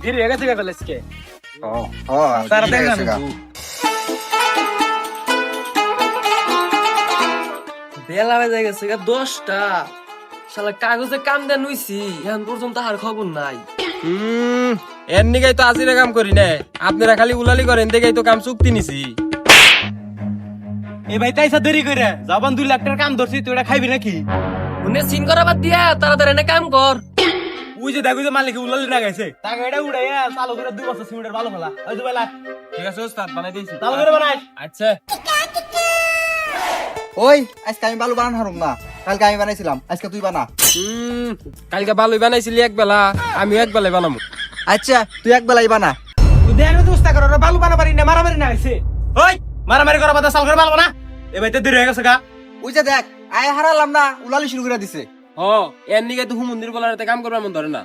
দেরি হয়ে গেছে কলেজকে। তাড়াতাড়ি বেলা বেজে গেছে 10টা। শালা কাগজে কাম দেন হইছি, এখন পর্যন্ত আর খবর নাই। এর নিগাই তো আজিরা কাম করি না, আপনারা খালি উলালি করেন দেখেই তো কাম চুক্তি নিছি। এ ভাই তাইসা দেরি করে যাবান 2 লাখ টাকার কাম ধরছি, তুই এটা খাইবি নাকি? উনি সিন করা বাদ দিয়া তাড়াতাড়ি এনে কাম কর। ওই যে দেখো যে মালিক উলালি না গেছে, টাকা এটা উড়াইয়া চালু করে 2 বছর সিমেন্টের ভালো ফেলা। ওই যে বেলা ঠিক আছে ওস্তাদ, বানাই দিয়েছি। চালু করে বানাই। আচ্ছা ওই আজকে আমি বালু বানান হারুম না, কালকে আমি বানাইছিলাম, আজকে তুই বানা। কালকে ভালোই বানাইছিলি এক বেলা, আমিও এক বেলায় বানাবো। আচ্ছা তুই এক বেলাই বানা। তুই দেখ না দোস্তা করো, বালু বানাবারি না মারামারি না হইছে। ওই মারামারি করা বাদে চাল করে বালবো না। এ ভাই তো দেরি হয়ে গেছে গা। ওই যে দেখ আয় হারালাম না, উলালি শুরু করে দিছে। ও এর নিগাই তো হুমন্দির বলার কাম করবার মন ধরে না।